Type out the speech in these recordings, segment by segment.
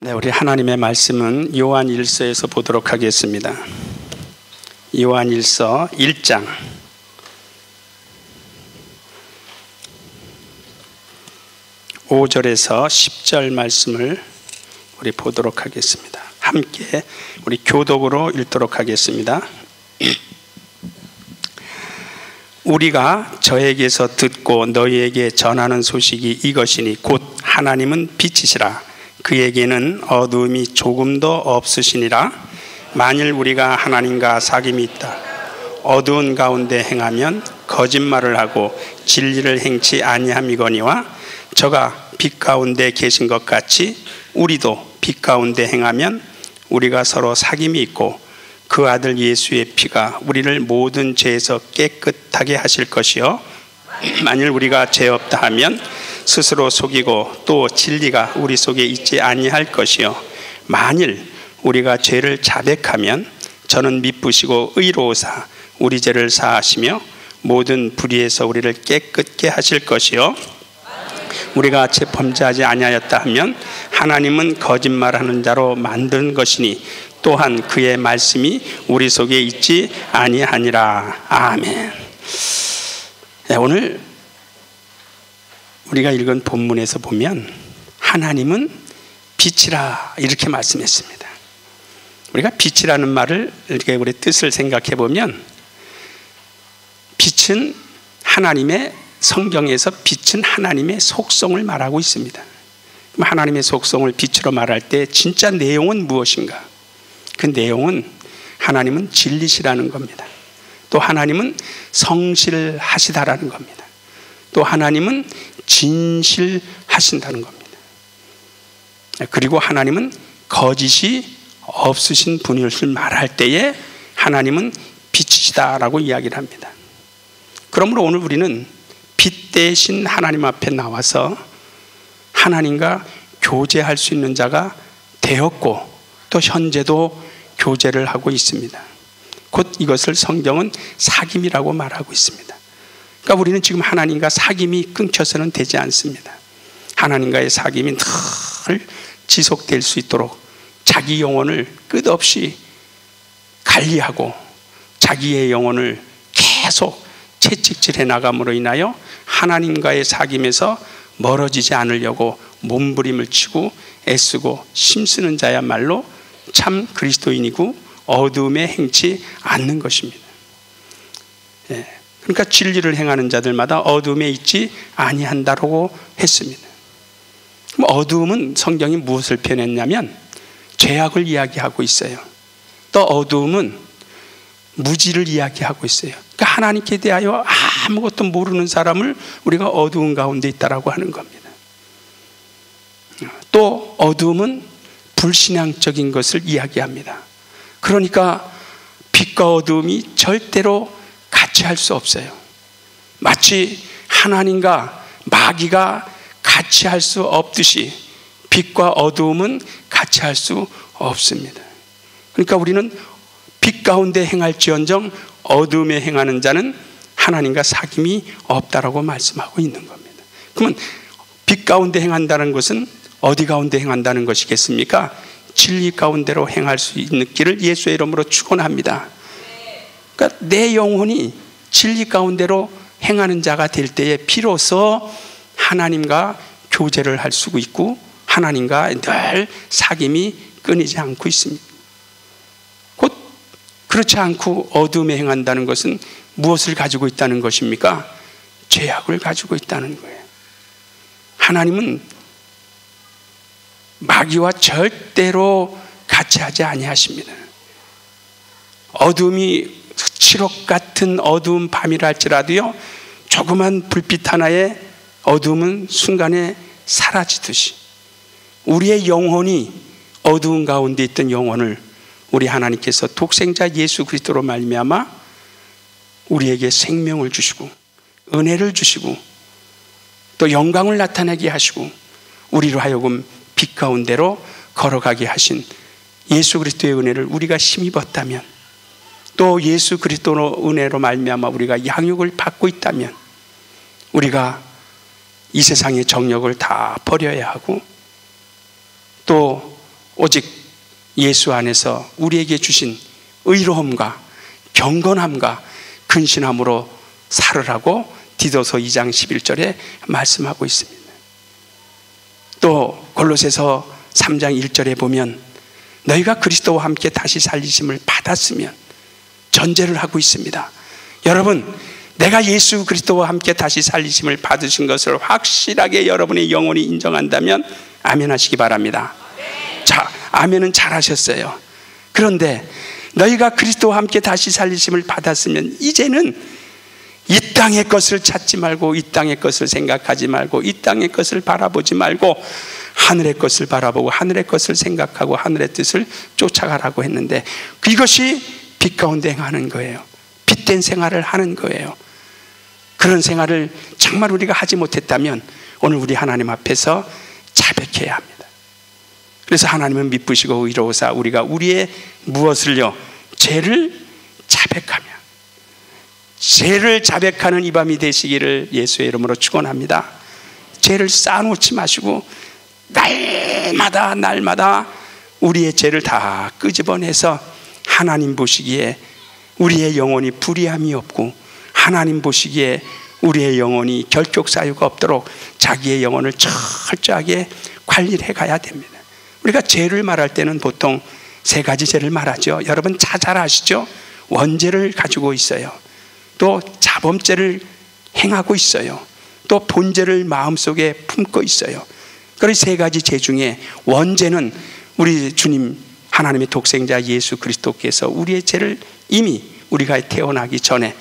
네, 우리 하나님의 말씀은 요한일서에서 보도록 하겠습니다. 요한일서 1장 5절에서 10절 말씀을 우리 보도록 하겠습니다. 함께 우리 교독으로 읽도록 하겠습니다. 우리가 저에게서 듣고 너희에게 전하는 소식이 이것이니 곧 하나님은 빛이시라. 그에게는 어두움이 조금도 없으시니라. 만일 우리가 하나님과 사귐이 있다 어두운 가운데 행하면 거짓말을 하고 진리를 행치 아니함이거니와 저가 빛 가운데 계신 것 같이 우리도 빛 가운데 행하면 우리가 서로 사귐이 있고 그 아들 예수의 피가 우리를 모든 죄에서 깨끗하게 하실 것이요 만일 우리가 죄 없다 하면 스스로 속이고 또 진리가 우리 속에 있지 아니할 것이요 만일 우리가 죄를 자백하면 저는 미쁘시고 의로우사 우리 죄를 사하시며 모든 불의에서 우리를 깨끗게 하실 것이요 우리가 죄 범죄하지 아니하였다 하면 하나님은 거짓말하는 자로 만든 것이니 또한 그의 말씀이 우리 속에 있지 아니하니라. 아멘. 네, 오늘 우리가 읽은 본문에서 보면 하나님은 빛이라 이렇게 말씀했습니다. 우리가 빛이라는 말을 이렇게 우리 뜻을 생각해 보면 빛은 하나님의 성경에서 빛은 하나님의 속성을 말하고 있습니다. 그럼 하나님의 속성을 빛으로 말할 때 진짜 내용은 무엇인가? 그 내용은 하나님은 진리시라는 겁니다. 또 하나님은 성실하시다라는 겁니다. 또 하나님은 진실하신다는 겁니다. 그리고 하나님은 거짓이 없으신 분이실 말할 때에 하나님은 빛이시다라고 이야기를 합니다. 그러므로 오늘 우리는 빛 대신 하나님 앞에 나와서 하나님과 교제할 수 있는 자가 되었고 또 현재도 교제를 하고 있습니다. 곧 이것을 성경은 사귐이라고 말하고 있습니다. 그러니까 우리는 지금 하나님과 사귐이 끊겨서는 되지 않습니다. 하나님과의 사귐이 늘 지속될 수 있도록 자기 영혼을 끝없이 관리하고 자기의 영혼을 계속 채찍질해 나감으로 인하여 하나님과의 사귐에서 멀어지지 않으려고 몸부림을 치고 애쓰고 힘쓰는 자야말로 참 그리스도인이고 어두움에 행치 않는 것입니다. 그러니까 진리를 행하는 자들마다 어두움에 있지 아니한다라고 했습니다. 그럼 어두움은 성경이 무엇을 표현했냐면 죄악을 이야기하고 있어요. 또 어두움은 무지를 이야기하고 있어요. 그러니까 하나님께 대하여 아무것도 모르는 사람을 우리가 어두운 가운데 있다라고 하는 겁니다. 또 어두움은 불신앙적인 것을 이야기합니다. 그러니까 빛과 어두움이 절대로 같이 할 수 없어요. 마치 하나님과 마귀가 같이 할 수 없듯이 빛과 어두움은 같이 할 수 없습니다. 그러니까 우리는 빛 가운데 행할지언정 어두움에 행하는 자는 하나님과 사귐이 없다라고 말씀하고 있는 겁니다. 그러면 빛 가운데 행한다는 것은 어디 가운데 행한다는 것이겠습니까? 진리 가운데로 행할 수 있는 길을 예수의 이름으로 축원합니다. 그러니까 내 영혼이 진리 가운데로 행하는 자가 될 때에 비로소 하나님과 교제를 할 수 있고 하나님과 늘 사귐이 끊이지 않고 있습니다. 곧 그렇지 않고 어둠에 행한다는 것은 무엇을 가지고 있다는 것입니까? 죄악을 가지고 있다는 거예요. 하나님은 마귀와 절대로 같이 하지 아니하십니다. 어둠이 칠흑 같은 어두운 밤이라 할지라도요 조그만 불빛 하나에 어둠은 순간에 사라지듯이 우리의 영혼이 어두운 가운데 있던 영혼을 우리 하나님께서 독생자 예수 그리스도로 말미암아 우리에게 생명을 주시고 은혜를 주시고 또 영광을 나타내게 하시고 우리로 하여금 빛 가운데로 걸어가게 하신 예수 그리스도의 은혜를 우리가 힘입었다면 또 예수 그리스도의 은혜로 말미암아 우리가 양육을 받고 있다면 우리가 이 세상의 정욕을 다 버려야 하고 또 오직 예수 안에서 우리에게 주신 의로움과 경건함과 근신함으로 살으라고 디도서 2장 11절에 말씀하고 있습니다. 또 골로새서 3장 1절에 보면 너희가 그리스도와 함께 다시 살리심을 받았으면 전제를 하고 있습니다. 여러분, 내가 예수 그리스도와 함께 다시 살리심을 받으신 것을 확실하게 여러분의 영혼이 인정한다면 아멘 하시기 바랍니다. 자, 아멘은 잘하셨어요. 그런데 너희가 그리스도와 함께 다시 살리심을 받았으면 이제는 이 땅의 것을 찾지 말고, 이 땅의 것을 생각하지 말고, 이 땅의 것을 바라보지 말고 하늘의 것을 바라보고 하늘의 것을 생각하고 하늘의 뜻을 쫓아가라고 했는데, 이것이 빛 가운데 행하는 거예요. 빛된 생활을 하는 거예요. 그런 생활을 정말 우리가 하지 못했다면 오늘 우리 하나님 앞에서 자백해야 합니다. 그래서 하나님은 미쁘시고 의로우사 우리가 우리의 무엇을요? 죄를 자백하며, 죄를 자백하는 이 밤이 되시기를 예수의 이름으로 축원합니다. 죄를 쌓아놓지 마시고 날마다 우리의 죄를 다 끄집어내서 하나님 보시기에 우리의 영혼이 불의함이 없고, 하나님 보시기에 우리의 영혼이 결격 사유가 없도록 자기의 영혼을 철저하게 관리를 해가야 됩니다. 우리가 죄를 말할 때는 보통 세 가지 죄를 말하죠. 여러분 잘 아시죠? 원죄를 가지고 있어요. 또 자범죄를 행하고 있어요. 또 본죄를 마음속에 품고 있어요. 그래서 세 가지 죄 중에 원죄는 우리 주님 하나님의 독생자 예수 그리스도께서 우리의 죄를 이미 우리가 태어나기 전에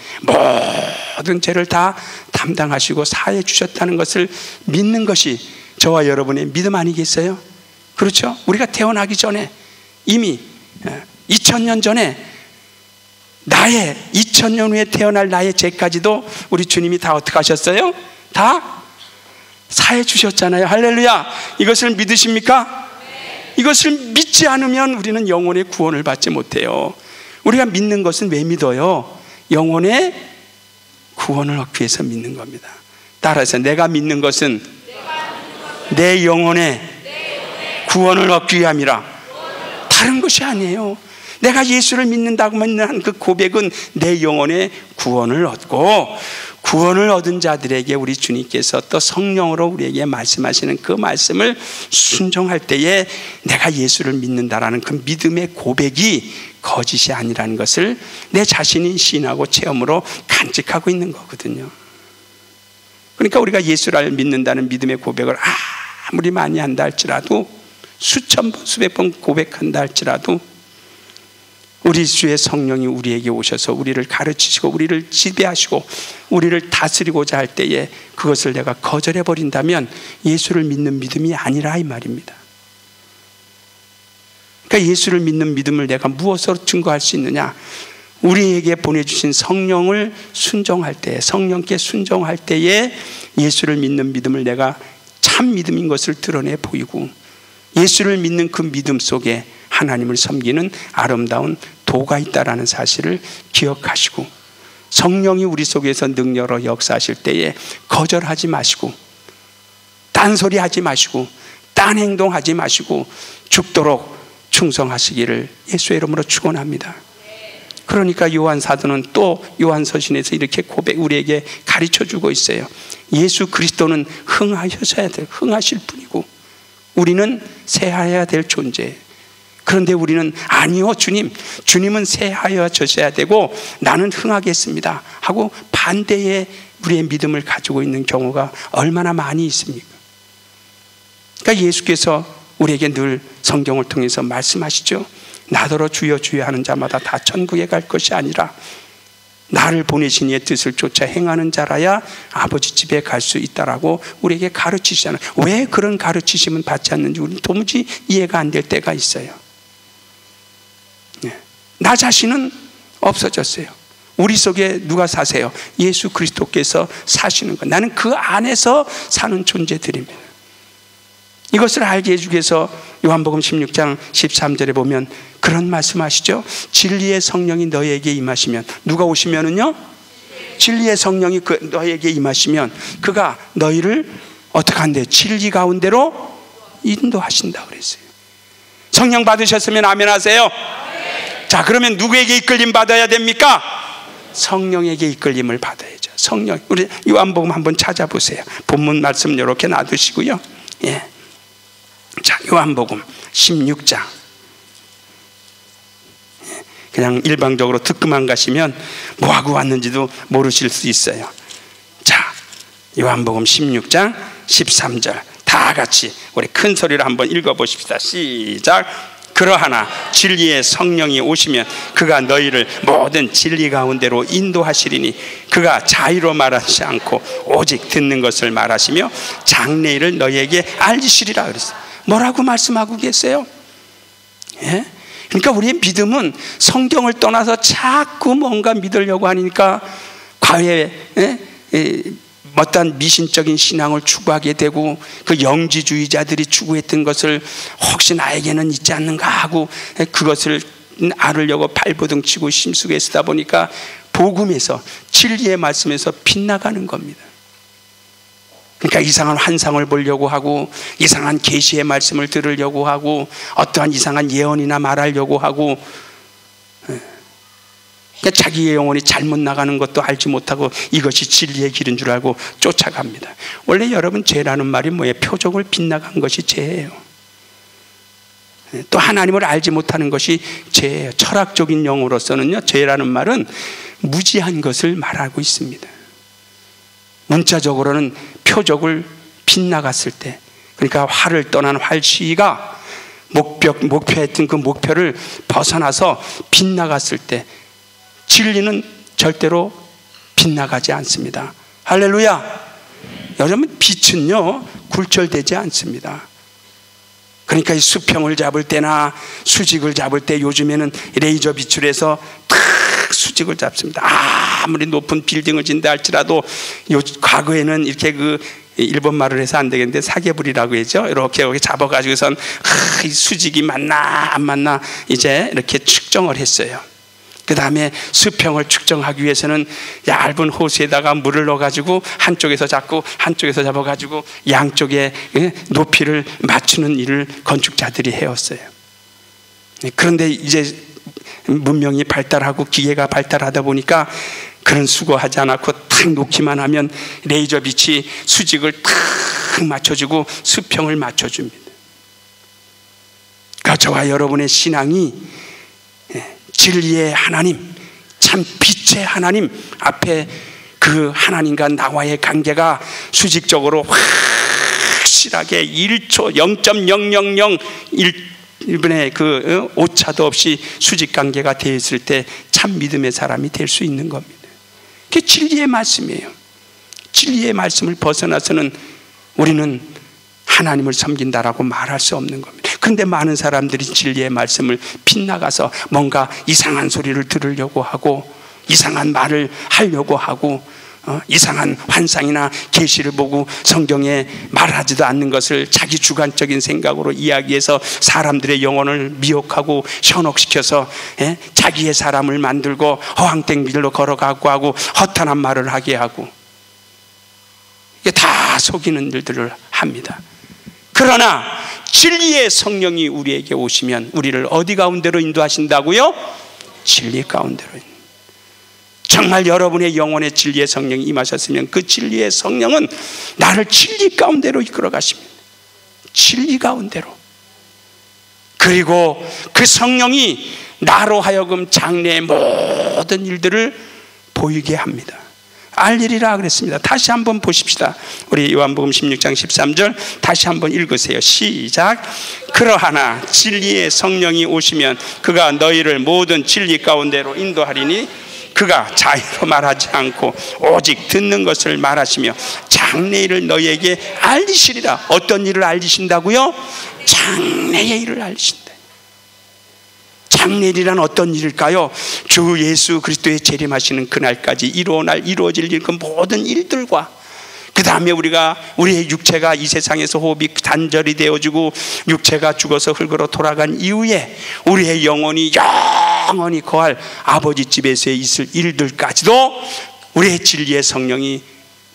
모든 죄를 다 담당하시고 사해 주셨다는 것을 믿는 것이 저와 여러분의 믿음 아니겠어요? 그렇죠? 우리가 태어나기 전에 이미 2000년 전에 2000년 후에 태어날 나의 죄까지도 우리 주님이 다 어떻게 하셨어요? 다 사해 주셨잖아요. 할렐루야. 이것을 믿으십니까? 이것을 믿지 않으면 우리는 영혼의 구원을 받지 못해요. 우리가 믿는 것은 왜 믿어요? 영혼의 구원을 얻기 위해서 믿는 겁니다. 따라서 내가 믿는 것은 내 영혼의 구원을 얻기 위함이라. 다른 것이 아니에요. 내가 예수를 믿는다고 하는 그 고백은 내 영혼의 구원을 얻고, 구원을 얻은 자들에게 우리 주님께서 또 성령으로 우리에게 말씀하시는 그 말씀을 순종할 때에 내가 예수를 믿는다라는 그 믿음의 고백이 거짓이 아니라는 것을 내 자신이 시인하고 체험으로 간직하고 있는 거거든요. 그러니까 우리가 예수를 믿는다는 믿음의 고백을 아무리 많이 한다 할지라도, 수천 번 수백 번 고백한다 할지라도 우리 주의 성령이 우리에게 오셔서 우리를 가르치시고 우리를 지배하시고 우리를 다스리고자 할 때에 그것을 내가 거절해 버린다면 예수를 믿는 믿음이 아니라 이 말입니다. 그러니까 예수를 믿는 믿음을 내가 무엇으로 증거할 수 있느냐? 우리에게 보내주신 성령을 순종할 때, 성령께 순종할 때에 예수를 믿는 믿음을 내가 참 믿음인 것을 드러내 보이고, 예수를 믿는 그 믿음 속에 하나님을 섬기는 아름다운 도가 있다라는 사실을 기억하시고, 성령이 우리 속에서 능력으로 역사하실 때에 거절하지 마시고, 딴소리 하지 마시고, 딴 행동하지 마시고 죽도록 충성하시기를 예수의 이름으로 축원합니다. 그러니까 요한 사도는 또 요한서신에서 이렇게 우리에게 가르쳐주고 있어요. 예수 그리스도는 흥하셔야 될, 흥하실 분이고 우리는 새하여야 될 존재예요. 그런데 우리는 아니요 주님은 새하여 져셔야 되고 나는 흥하겠습니다 하고 반대의 우리의 믿음을 가지고 있는 경우가 얼마나 많이 있습니까? 그러니까 예수께서 우리에게 늘 성경을 통해서 말씀하시죠. 나더러 주여 주여 하는 자마다 다 천국에 갈 것이 아니라 나를 보내신 이의 뜻을 쫓아 행하는 자라야 아버지 집에 갈 수 있다라고 우리에게 가르치시잖아요. 왜 그런 가르치심은 받지 않는지 우리는 도무지 이해가 안 될 때가 있어요. 나 자신은 없어졌어요. 우리 속에 누가 사세요? 예수 그리스도께서 사시는 것. 나는 그 안에서 사는 존재들입니다. 이것을 알게 해주기 위해서 요한복음 16장 13절에 보면 그런 말씀하시죠. 진리의 성령이 너희에게 임하시면, 누가 오시면은요? 진리의 성령이 너희에게 임하시면 그가 너희를 어떻게 한대요? 진리 가운데로 인도하신다 그랬어요. 성령 받으셨으면 아멘 하세요. 자, 그러면 누구에게 이끌림 받아야 됩니까? 성령에게 이끌림을 받아야죠. 성령. 우리 요한복음 한번 찾아보세요. 본문 말씀 이렇게 놔두시고요. 예. 자, 요한복음 16장. 그냥 일방적으로 듣고만 가시면 뭐하고 왔는지도 모르실 수 있어요. 자, 요한복음 16장 13절 다 같이 우리 큰 소리로 한번 읽어보십시다. 시작. 그러하나 진리의 성령이 오시면 그가 너희를 모든 진리 가운데로 인도하시리니 그가 자의로 말하지 않고 오직 듣는 것을 말하시며 장래일을 너희에게 알리시리라 그랬어요. 뭐라고 말씀하고 계세요? 예? 그러니까 우리의 믿음은 성경을 떠나서 자꾸 뭔가 믿으려고 하니까 과거에 어떤 미신적인 신앙을 추구하게 되고 그 영지주의자들이 추구했던 것을 혹시 나에게는 있지 않는가 하고 그것을 알으려고 발버둥 치고 심수게 쓰다 보니까 복음에서 진리의 말씀에서 빗나가는 겁니다. 그러니까 이상한 환상을 보려고 하고 이상한 계시의 말씀을 들으려고 하고 어떠한 이상한 예언이나 말하려고 하고 자기의 영혼이 잘못 나가는 것도 알지 못하고 이것이 진리의 길인 줄 알고 쫓아갑니다. 원래 여러분 죄라는 말이 뭐예요? 표적을 빗나간 것이 죄예요. 또 하나님을 알지 못하는 것이 죄예요. 철학적인 용어로서는요, 죄라는 말은 무지한 것을 말하고 있습니다. 문자적으로는 표적을 빗나갔을 때, 그러니까 활을 떠난 활시가 목표했던 그 목표를 벗어나서 빗나갔을 때 진리는 절대로 빗나가지 않습니다. 할렐루야. 여러분, 빛은요 굴절되지 않습니다. 그러니까 이 수평을 잡을 때나 수직을 잡을 때 요즘에는 레이저 비출해서 탁 수직을 잡습니다. 아무리 높은 빌딩을 진다 할지라도 과거에는 이렇게 그 일본 말을 해서 안 되겠는데 사계불이라고 했죠. 이렇게 잡아가지고선 이 수직이 맞나 안 맞나 이제 이렇게 측정을 했어요. 그 다음에 수평을 측정하기 위해서는 얇은 호스에다가 물을 넣어가지고 한쪽에서 잡고 한쪽에서 잡아가지고 양쪽의 높이를 맞추는 일을 건축자들이 해왔어요. 그런데 이제 문명이 발달하고 기계가 발달하다 보니까 그런 수고하지 않고 탁 놓기만 하면 레이저 빛이 수직을 탁 맞춰주고 수평을 맞춰줍니다. 그러니까 저와 여러분의 신앙이 진리의 하나님, 참 빛의 하나님 앞에 그 하나님과 나와의 관계가 수직적으로 확실하게 1초 0.0001분의 그 오차도 없이 수직 관계가 되어 있을 때 참 믿음의 사람이 될 수 있는 겁니다. 그게 진리의 말씀이에요. 진리의 말씀을 벗어나서는 우리는 하나님을 섬긴다라고 말할 수 없는 겁니다. 그런데 많은 사람들이 진리의 말씀을 빗나가서 뭔가 이상한 소리를 들으려고 하고 이상한 말을 하려고 하고 이상한 환상이나 계시를 보고 성경에 말하지도 않는 것을 자기 주관적인 생각으로 이야기해서 사람들의 영혼을 미혹하고 현혹시켜서 자기의 사람을 만들고 허황된 길로 걸어가고 하고 허탄한 말을 하게 하고 이게 다 속이는 일들을 합니다. 그러나 진리의 성령이 우리에게 오시면 우리를 어디 가운데로 인도하신다고요? 진리 가운데로. 정말 여러분의 영혼의 진리의 성령이 임하셨으면 그 진리의 성령은 나를 진리 가운데로 이끌어 가십니다. 진리 가운데로. 그리고 그 성령이 나로 하여금 장래의 모든 일들을 보이게 합니다. 알리리라 그랬습니다. 다시 한번 보십시다. 우리 요한복음 16장 13절 다시 한번 읽으세요. 시작. 그러하나 진리의 성령이 오시면 그가 너희를 모든 진리 가운데로 인도하리니 그가 자의로 말하지 않고 오직 듣는 것을 말하시며 장래일을 너희에게 알리시리라. 어떤 일을 알리신다고요? 장래의 일을 알리신다. 장래일이란 어떤 일일까요? 주 예수 그리스도의 재림하시는 그날까지 이루어질 그 모든 일들과 그 다음에 우리의 육체가 이 세상에서 호흡이 단절이 되어지고 육체가 죽어서 흙으로 돌아간 이후에 우리의 영혼이 영원히 거할 아버지 집에서 있을 일들까지도 우리의 진리의 성령이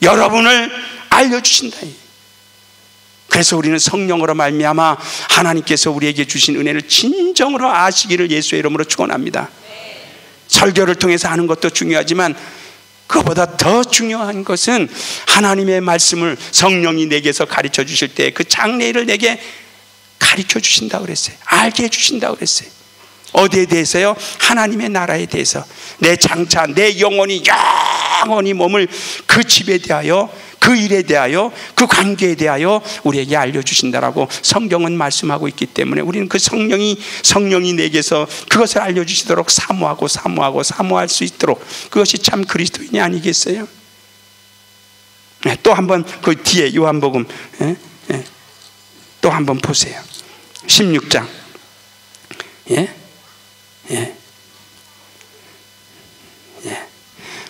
여러분을 알려주신다. 그래서 우리는 성령으로 말미암아 하나님께서 우리에게 주신 은혜를 진정으로 아시기를 예수의 이름으로 축원합니다. 설교를 통해서 하는 것도 중요하지만 그것보다 더 중요한 것은 하나님의 말씀을 성령이 내게서 가르쳐 주실 때 그 장래를 내게 가르쳐 주신다고 그랬어요. 알게 해주신다고 그랬어요. 어디에 대해서요? 하나님의 나라에 대해서. 내 장차 내 영혼이 영원히 머물 그 집에 대하여, 그 일에 대하여, 그 관계에 대하여 우리에게 알려주신다라고 성경은 말씀하고 있기 때문에 우리는 그 성령이 내게서 그것을 알려주시도록 사모할 수 있도록, 그것이 참 그리스도인이 아니겠어요? 또 한번 그 뒤에 요한복음 또 한번 보세요. 16장.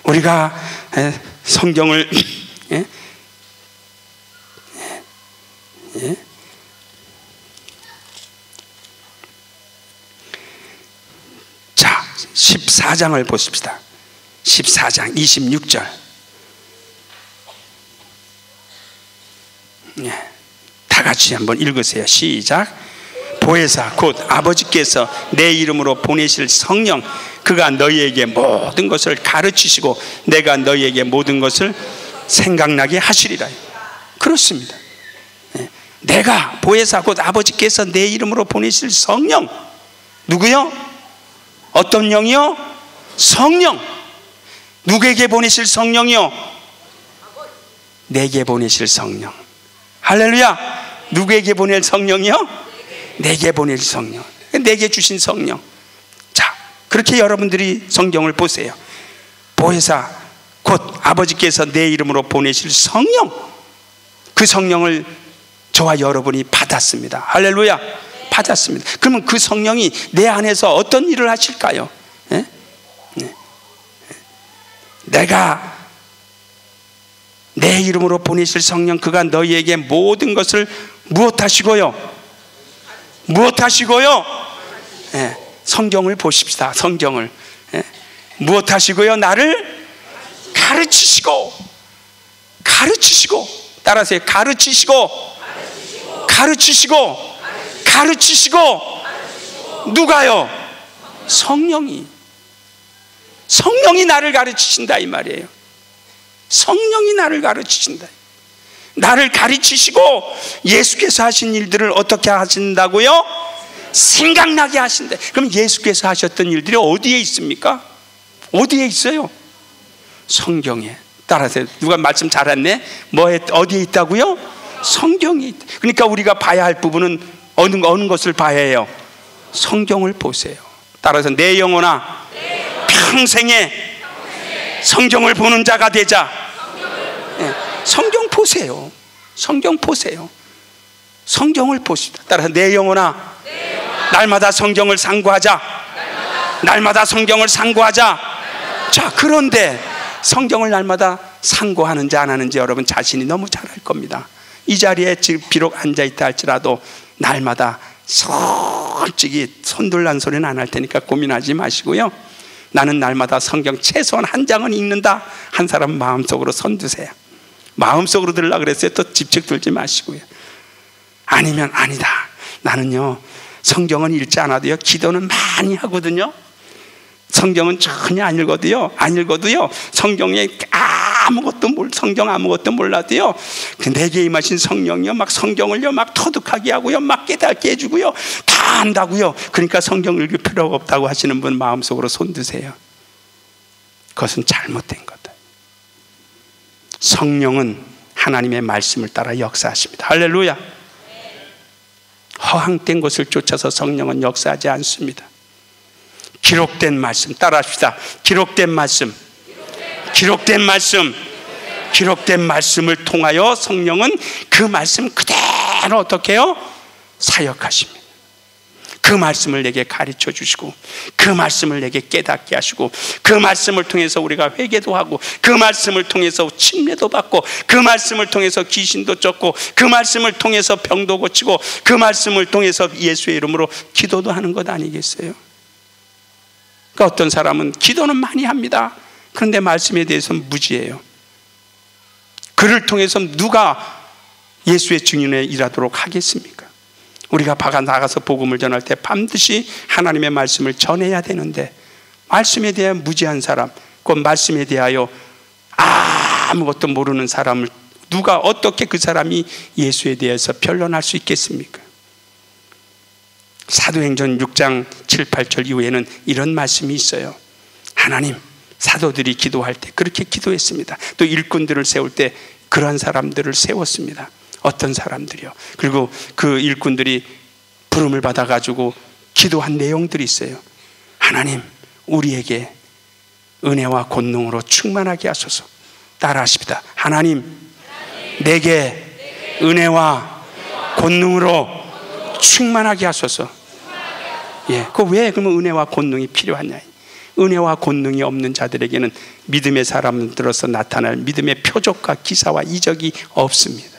우리가 성경을 자, 14장을 보십시다. 14장 26절. 다 같이 한번 읽으세요. 시작. 보혜사 곧 아버지께서 내 이름으로 보내실 성령, 그가 너희에게 모든 것을 가르치시고 내가 너희에게 모든 것을 생각나게 하시리라. 그렇습니다. 내가 보혜사 곧 아버지께서 내 이름으로 보내실 성령. 누구요? 어떤 영이요? 성령. 누구에게 보내실 성령이요? 내게 보내실 성령. 할렐루야. 누구에게 보낼 성령이요? 내게 보낼 성령. 내게 주신 성령. 자, 그렇게 여러분들이 성경을 보세요. 보혜사 곧 아버지께서 내 이름으로 보내실 성령, 그 성령을 저와 여러분이 받았습니다. 할렐루야. 받았습니다. 그러면 그 성령이 내 안에서 어떤 일을 하실까요? 내가 내 이름으로 보내실 성령, 그가 너희에게 모든 것을 무엇하시고요? 무엇하시고요? 성경을 보십시다. 성경을. 무엇하시고요? 나를 가르치시고, 따라하세요. 가르치시고. 누가요? 성령이 나를 가르치신다 이 말이에요. 성령이 나를 가르치신다. 나를 가르치시고 예수께서 하신 일들을 어떻게 하신다고요? 생각나게 하신다. 그럼 예수께서 하셨던 일들이 어디에 있습니까? 어디에 있어요? 성경에. 따라서 누가 말씀 잘했네. 어디에 있다고요? 성경에 있다. 그러니까 우리가 봐야 할 부분은 어느 것을 봐야 해요? 성경을 보세요. 따라서 내 영혼아, 평생에 성경을 보는 자가 되자. 성경 보세요. 성경을 보십시다. 따라서 내 영혼아, 날마다 성경을 상고하자. 자, 그런데 성경을 날마다 상고하는지 안 하는지 여러분 자신이 너무 잘 알 겁니다. 이 자리에 지금 비록 앉아있다 할지라도 날마다 솔직히 손들란 소리는 안 할 테니까 고민하지 마시고요. 나는 날마다 성경 최소한 한 장은 읽는다. 한 사람 마음속으로 손 드세요. 마음속으로 들으려고 그랬어요. 또 집착 들지 마시고요. 아니면 아니다. 나는요, 성경은 읽지 않아도요, 기도는 많이 하거든요. 성경은 전혀 안 읽어도요, 성경에 성경 아무것도 몰라도요, 내게 임하신 성령이요, 막 성경을요, 막 터득하게 하고요, 막 깨닫게 해주고요, 다 안다고요. 그러니까 성경 읽을 필요가 없다고 하시는 분 마음속으로 손 드세요. 그것은 잘못된 거다. 성령은 하나님의 말씀을 따라 역사하십니다. 할렐루야. 허황된 것을 쫓아서 성령은 역사하지 않습니다. 기록된 말씀 따라합시다. 기록된 말씀을 통하여 성령은 그 말씀 그대로 어떻게 해요? 사역하십니다. 그 말씀을 내게 가르쳐 주시고, 그 말씀을 내게 깨닫게 하시고, 그 말씀을 통해서 우리가 회개도 하고, 그 말씀을 통해서 침례도 받고, 그 말씀을 통해서 귀신도 쫓고, 그 말씀을 통해서 병도 고치고, 그 말씀을 통해서 예수의 이름으로 기도도 하는 것 아니겠어요? 그러니까 어떤 사람은 기도는 많이 합니다. 그런데 말씀에 대해서는 무지해요. 그를 통해서 누가 예수의 증인에 일하도록 하겠습니까? 우리가 나가서 복음을 전할 때 반드시 하나님의 말씀을 전해야 되는데, 말씀에 대해 무지한 사람, 그 말씀에 대하여 아무것도 모르는 사람을 누가 어떻게 그 사람이 예수에 대해서 변론할 수 있겠습니까? 사도행전 6장 7, 8절 이후에는 이런 말씀이 있어요. 하나님, 사도들이 기도할 때 그렇게 기도했습니다. 또 일꾼들을 세울 때 그런 사람들을 세웠습니다. 어떤 사람들이요? 그리고 그 일꾼들이 부름을 받아가지고 기도한 내용들이 있어요. 하나님, 우리에게 은혜와 권능으로 충만하게 하소서. 따라하십니다. 하나님, 내게 은혜와 권능으로 충만하게 하소서. 예, 그 왜 그러면 은혜와 권능이 필요하냐? 은혜와 권능이 없는 자들에게는 믿음의 사람들로서 나타날 믿음의 표적과 기사와 이적이 없습니다.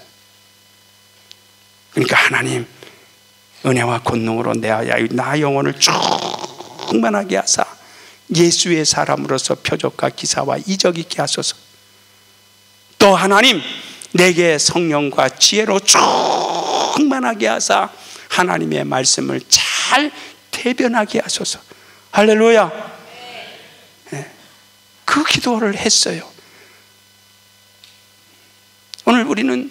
그러니까 하나님, 은혜와 권능으로 나 영혼을 충만하게 하사 예수의 사람으로서 표적과 기사와 이적이 있게 하소서. 또 하나님, 내게 성령과 지혜로 충만하게 하사 하나님의 말씀을 잘 대변하게 하소서. 할렐루야. 네. 그 기도를 했어요. 오늘 우리는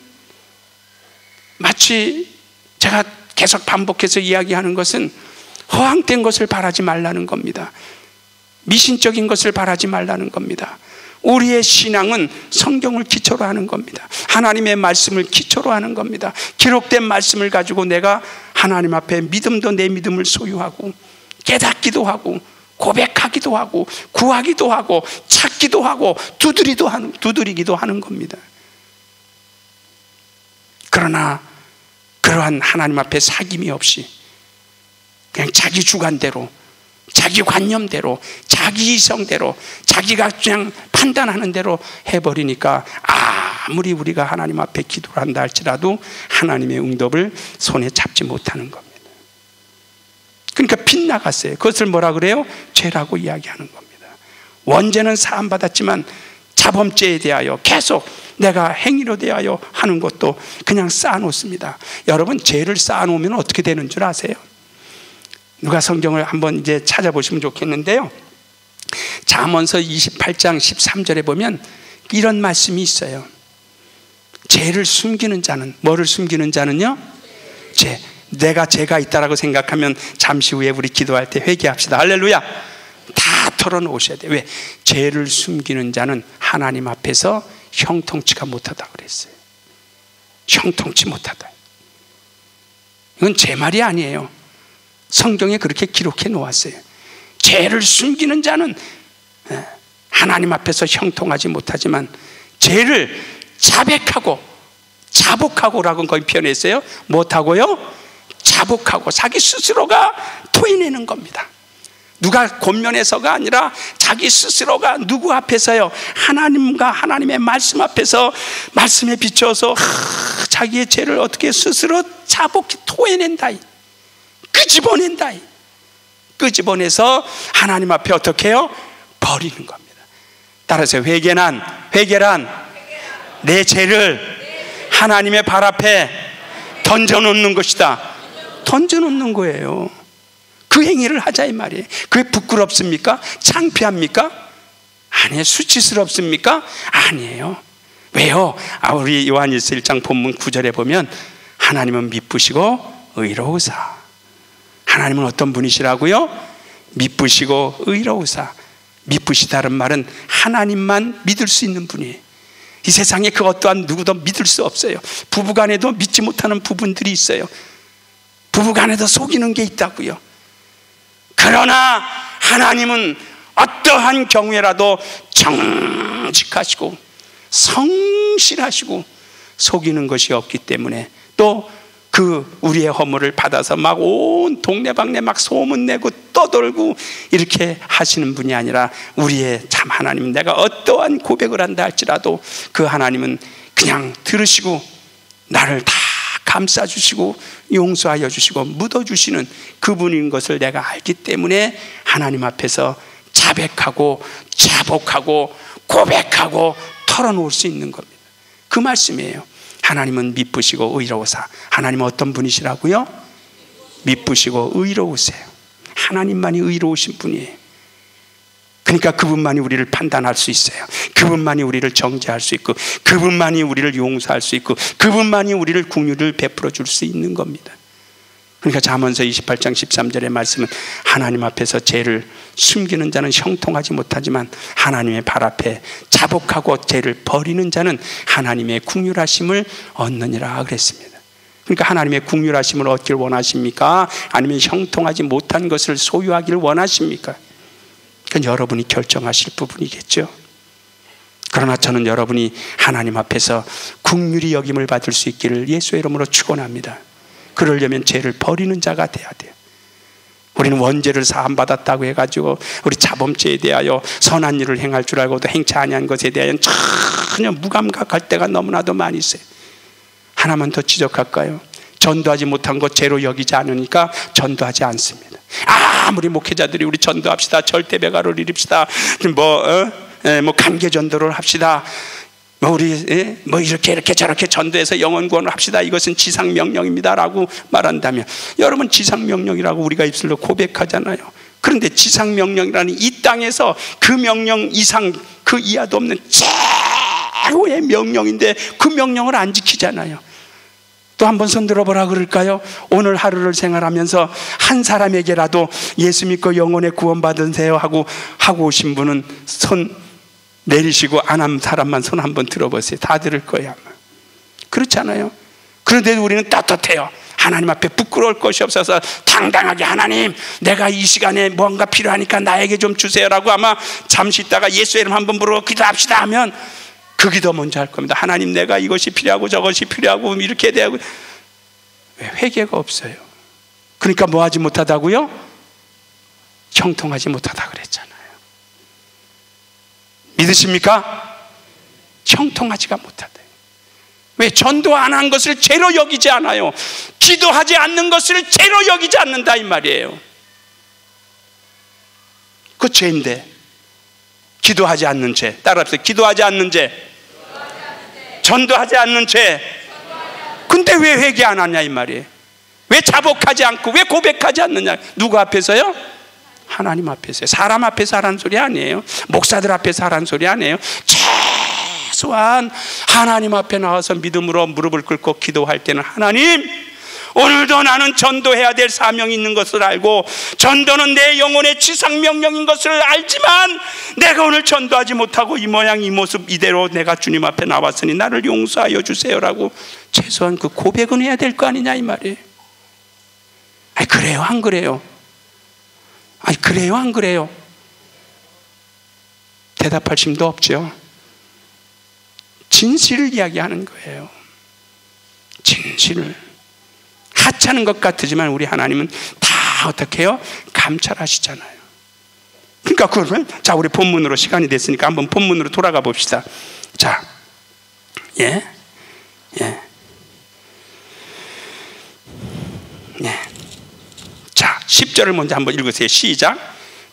마치 제가 계속 반복해서 이야기하는 것은 허황된 것을 바라지 말라는 겁니다. 미신적인 것을 바라지 말라는 겁니다. 우리의 신앙은 성경을 기초로 하는 겁니다. 하나님의 말씀을 기초로 하는 겁니다. 기록된 말씀을 가지고 내가 하나님 앞에 믿음도 내 믿음을 소유하고 깨닫기도 하고 고백하기도 하고 구하기도 하고 찾기도 하고 두드리기도 하는 겁니다. 그러나 그러한 하나님 앞에 사귐이 없이 그냥 자기 주관대로, 자기 관념대로, 자기 이성대로, 자기가 그냥 판단하는 대로 해버리니까 아무리 우리가 하나님 앞에 기도를 한다 할지라도 하나님의 응답을 손에 잡지 못하는 겁니다. 그러니까 빗나갔어요. 그것을 뭐라 그래요? 죄라고 이야기하는 겁니다. 원죄는 사함받았지만 자범죄에 대하여 계속 내가 행위로 대하여 하는 것도 그냥 쌓아놓습니다. 여러분, 죄를 쌓아놓으면 어떻게 되는 줄 아세요? 누가 성경을 한번 이제 찾아보시면 좋겠는데요. 잠언서 28장 13절에 보면 이런 말씀이 있어요. 죄를 숨기는 자는, 뭐를 숨기는 자는요? 죄. 내가 죄가 있다라고 생각하면 잠시 후에 우리 기도할 때 회개합시다. 할렐루야. 다 털어놓으셔야 돼요. 왜? 죄를 숨기는 자는 하나님 앞에서 형통치가 못하다 그랬어요. 형통치 못하다. 이건 제 말이 아니에요. 성경에 그렇게 기록해 놓았어요. 죄를 숨기는 자는 하나님 앞에서 형통하지 못하지만 죄를 자백하고 자복하고라고 거기 표현했어요. 못하고요? 자복하고 자기 스스로가 토해내는 겁니다. 누가 권면해서가 아니라 자기 스스로가 누구 앞에서요? 하나님과 하나님의 말씀 앞에서 말씀에 비춰서 자기의 죄를 어떻게 스스로 자복히 토해낸다. 끄집어낸다. 끄집어내서 하나님 앞에 어떻게 해요? 버리는 겁니다. 따라서 회개란 내 죄를 하나님의 발 앞에 던져놓는 것이다. 던져놓는 거예요. 그 행위를 하자 이 말이에요. 그게 부끄럽습니까? 창피합니까? 아니에요. 수치스럽습니까? 아니에요. 왜요? 우리 요한일서 1장 본문 9절에 보면 하나님은 미쁘시고 의로우사. 하나님은 어떤 분이시라고요? 미쁘시고 의로우사. 미쁘시다는 말은 하나님만 믿을 수 있는 분이에요. 이 세상에 그 어떠한 누구도 믿을 수 없어요. 부부간에도 믿지 못하는 부분들이 있어요. 부부간에도 속이는 게 있다고요. 그러나 하나님은 어떠한 경우에라도 정직하시고 성실하시고 속이는 것이 없기 때문에 또 그 우리의 허물을 받아서 막 온 동네방네 막 소문내고 떠돌고 이렇게 하시는 분이 아니라 우리의 참 하나님은 내가 어떠한 고백을 한다 할지라도 그 하나님은 그냥 들으시고 나를 다 감싸주시고 용서하여 주시고 묻어주시는 그분인 것을 내가 알기 때문에 하나님 앞에서 자백하고 자복하고 고백하고 털어놓을 수 있는 겁니다. 그 말씀이에요. 하나님은 미쁘시고 의로우사. 하나님은 어떤 분이시라고요? 미쁘시고 의로우세요. 하나님만이 의로우신 분이에요. 그러니까 그분만이 우리를 판단할 수 있어요. 그분만이 우리를 정죄할 수 있고, 그분만이 우리를 용서할 수 있고, 그분만이 우리를 긍휼을 베풀어 줄 수 있는 겁니다. 그러니까 잠언서 28장 13절의 말씀은 하나님 앞에서 죄를 숨기는 자는 형통하지 못하지만 하나님의 발 앞에 자복하고 죄를 버리는 자는 하나님의 긍휼하심을 얻느니라 그랬습니다. 그러니까 하나님의 긍휼하심을 얻길 원하십니까? 아니면 형통하지 못한 것을 소유하기를 원하십니까? 그건 여러분이 결정하실 부분이겠죠. 그러나 저는 여러분이 하나님 앞에서 긍휼히 여김을 받을 수 있기를 예수의 이름으로 축원합니다. 그러려면 죄를 버리는 자가 돼야 돼요. 우리는 원죄를 사함받았다고 해가지고 우리 자범죄에 대하여 선한 일을 행할 줄 알고도 행치 아니한 것에 대하여는 전혀 무감각할 때가 너무나도 많이 있어요. 하나만 더 지적할까요? 전도하지 못한 것 죄로 여기지 않으니까 전도하지 않습니다. 아무리 목회자들이 우리 전도합시다, 절대배가를 이룹시다, 뭐 간계 전도를 합시다, 우리 이렇게 저렇게 전도해서 영혼 구원을 합시다, 이것은 지상 명령입니다라고 말한다면, 여러분 지상 명령이라고 우리가 입술로 고백하잖아요. 그런데 지상 명령이라는 이 땅에서 그 명령 이상 그 이하도 없는 최고의 명령인데 그 명령을 안 지키잖아요. 또 한번 손 들어보라 그럴까요? 오늘 하루를 생활하면서 한 사람에게라도 예수 믿고 영혼의 구원 받으세요 하고 오신 분은 손 내리시고, 안 한 사람만 손 한번 들어보세요. 다 들을 거예요 아마. 그렇잖아요. 그런데도 우리는 떳떳해요. 하나님 앞에 부끄러울 것이 없어서 당당하게, 하나님 내가 이 시간에 뭔가 필요하니까 나에게 좀 주세요라고 아마 잠시 있다가 예수의 이름 한번 부르고 기도합시다 하면 그 기도 먼저 할 겁니다. 하나님 내가 이것이 필요하고 저것이 필요하고 이렇게 되고. 왜? 회개가 없어요. 그러니까 뭐 하지 못하다고요? 형통하지 못하다 그랬잖아요. 믿으십니까? 형통하지가 못하다. 왜? 전도 안 한 것을 죄로 여기지 않아요. 기도하지 않는 것을 죄로 여기지 않는다 이 말이에요. 그 죄인데. 기도하지 않는 죄. 따라합시다. 기도하지 않는 죄. 전도하지 않는 죄. 근데 왜 회개 안 하냐 이 말이에요. 왜 자복하지 않고 왜 고백하지 않느냐. 누구 앞에서요? 하나님 앞에서요. 사람 앞에서 하라는 소리 아니에요. 목사들 앞에서 하라는 소리 아니에요. 최소한 하나님 앞에 나와서 믿음으로 무릎을 꿇고 기도할 때는, 하나님 오늘도 나는 전도해야 될 사명이 있는 것을 알고, 전도는 내 영혼의 지상명령인 것을 알지만 내가 오늘 전도하지 못하고 이 모양 이 모습 이대로 내가 주님 앞에 나왔으니 나를 용서하여 주세요라고 최소한 그 고백은 해야 될 거 아니냐 이 말이에요. 아니 그래요 안 그래요? 아니 그래요 안 그래요? 대답할 힘도 없죠. 진실을 이야기하는 거예요. 진실을. 하찮은 것 같지만 우리 하나님은 다 어떻게 해요? 감찰하시잖아요. 그러니까 그러면 자 우리 본문으로 시간이 됐으니까 한번 본문으로 돌아가 봅시다. 자, 자 10절을 먼저 한번 읽으세요. 시작.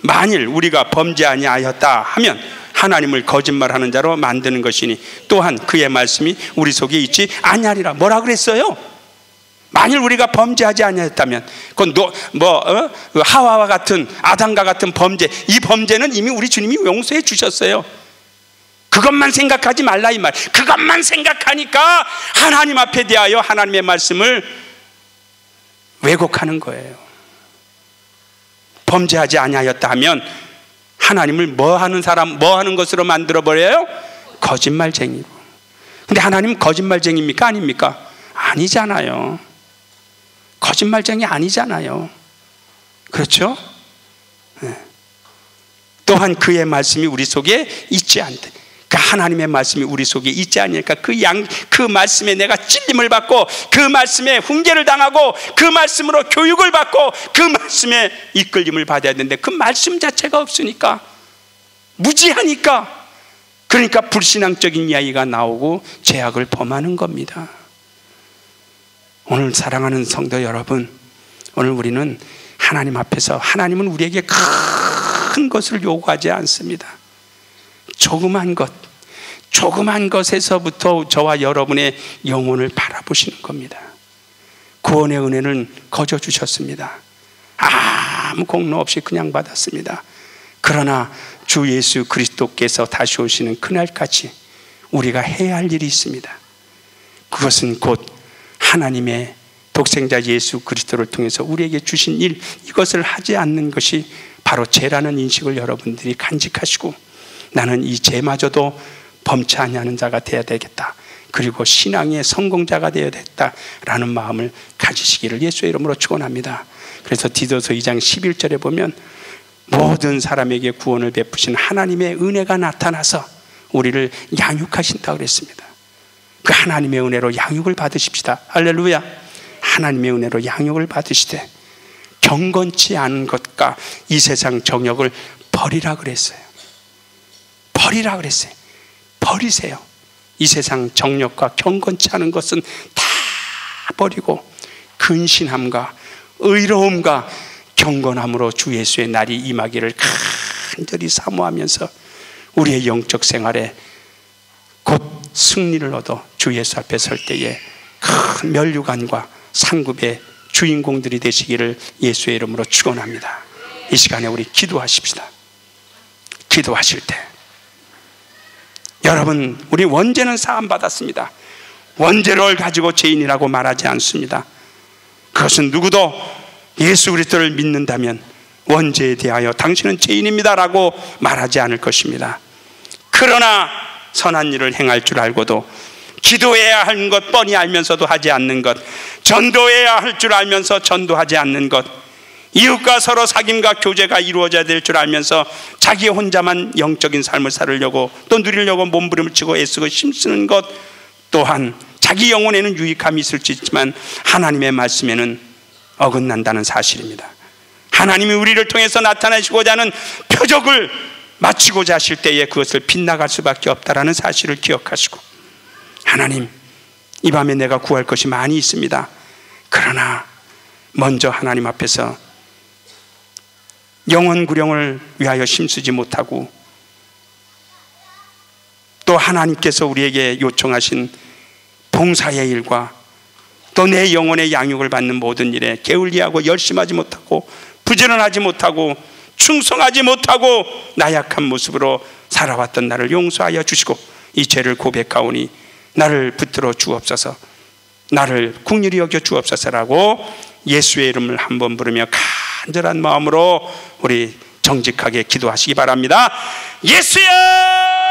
만일 우리가 범죄 아니하였다 하면 하나님을 거짓말하는 자로 만드는 것이니 또한 그의 말씀이 우리 속에 있지 아니하리라. 뭐라 그랬어요? 만일 우리가 범죄하지 아니하였다면, 그건 하와와 같은 아담과 같은 범죄, 이 범죄는 이미 우리 주님이 용서해 주셨어요. 그것만 생각하지 말라 이 말. 그것만 생각하니까 하나님 앞에 대하여 하나님의 말씀을 왜곡하는 거예요. 범죄하지 아니하였다 하면 하나님을 뭐 하는 것으로 만들어 버려요? 거짓말쟁이로. 근데 하나님 거짓말쟁이입니까? 아닙니까? 아니잖아요. 거짓말쟁이 아니잖아요. 그렇죠? 네. 또한 그의 말씀이 우리 속에 있지 않다. 그 하나님의 말씀이 우리 속에 있지 않으니까 그 말씀에 내가 찔림을 받고 그 말씀에 훈계를 당하고 그 말씀으로 교육을 받고 그 말씀에 이끌림을 받아야 되는데 그 말씀 자체가 없으니까, 무지하니까, 그러니까 불신앙적인 이야기가 나오고 죄악을 범하는 겁니다. 오늘 사랑하는 성도 여러분, 오늘 우리는 하나님 앞에서, 하나님은 우리에게 큰 것을 요구하지 않습니다. 조그만 것, 조그만 것에서부터 저와 여러분의 영혼을 바라보시는 겁니다. 구원의 은혜는 거저 주셨습니다. 아무 공로 없이 그냥 받았습니다. 그러나 주 예수 그리스도께서 다시 오시는 그날까지 우리가 해야 할 일이 있습니다. 그것은 곧 하나님의 독생자 예수 그리스도를 통해서 우리에게 주신 일, 이것을 하지 않는 것이 바로 죄라는 인식을 여러분들이 간직하시고, 나는 이 죄마저도 범치 아니하는 자가 되어야 되겠다, 그리고 신앙의 성공자가 되어야 되겠다라는 마음을 가지시기를 예수의 이름으로 축원합니다. 그래서 디도서 2장 11절에 보면 모든 사람에게 구원을 베푸신 하나님의 은혜가 나타나서 우리를 양육하신다고 그랬습니다. 그 하나님의 은혜로 양육을 받으십시다. 할렐루야. 하나님의 은혜로 양육을 받으시되 경건치 않은 것과 이 세상 정욕을 버리라 그랬어요. 버리라 그랬어요. 버리세요. 이 세상 정욕과 경건치 않은 것은 다 버리고 근신함과 의로움과 경건함으로 주 예수의 날이 임하기를 간절히 사모하면서 우리의 영적 생활에 곧 승리를 얻어 주 예수 앞에 설 때에 큰 면류관과 상급의 주인공들이 되시기를 예수의 이름으로 축원합니다. 이 시간에 우리 기도하십시다. 기도하실 때 여러분, 우리 원죄는 사함 받았습니다. 원죄를 가지고 죄인이라고 말하지 않습니다. 그것은 누구도 예수 그리스도를 믿는다면 원죄에 대하여 당신은 죄인입니다라고 말하지 않을 것입니다. 그러나 선한 일을 행할 줄 알고도 기도해야 하는 것 뻔히 알면서도 하지 않는 것, 전도해야 할 줄 알면서 전도하지 않는 것, 이웃과 서로 사귐과 교제가 이루어져야 될 줄 알면서 자기 혼자만 영적인 삶을 살으려고 또 누리려고 몸부림을 치고 애쓰고 힘쓰는 것 또한 자기 영혼에는 유익함이 있을 수 있지만 하나님의 말씀에는 어긋난다는 사실입니다. 하나님이 우리를 통해서 나타나시고자 하는 표적을 마치고자 하실 때에 그것을 빗나갈 수밖에 없다는 사실을 기억하시고, 하나님, 이 밤에 내가 구할 것이 많이 있습니다. 그러나 먼저 하나님 앞에서 영혼 구령을 위하여 힘쓰지 못하고 또 하나님께서 우리에게 요청하신 봉사의 일과 또 내 영혼의 양육을 받는 모든 일에 게을리하고 열심하지 못하고 부지런하지 못하고 충성하지 못하고 나약한 모습으로 살아왔던 나를 용서하여 주시고 이 죄를 고백하오니 나를 붙들어 주옵소서, 나를 긍휼히 여겨 주옵소서라고 예수의 이름을 한번 부르며 간절한 마음으로 우리 정직하게 기도하시기 바랍니다. 예수여!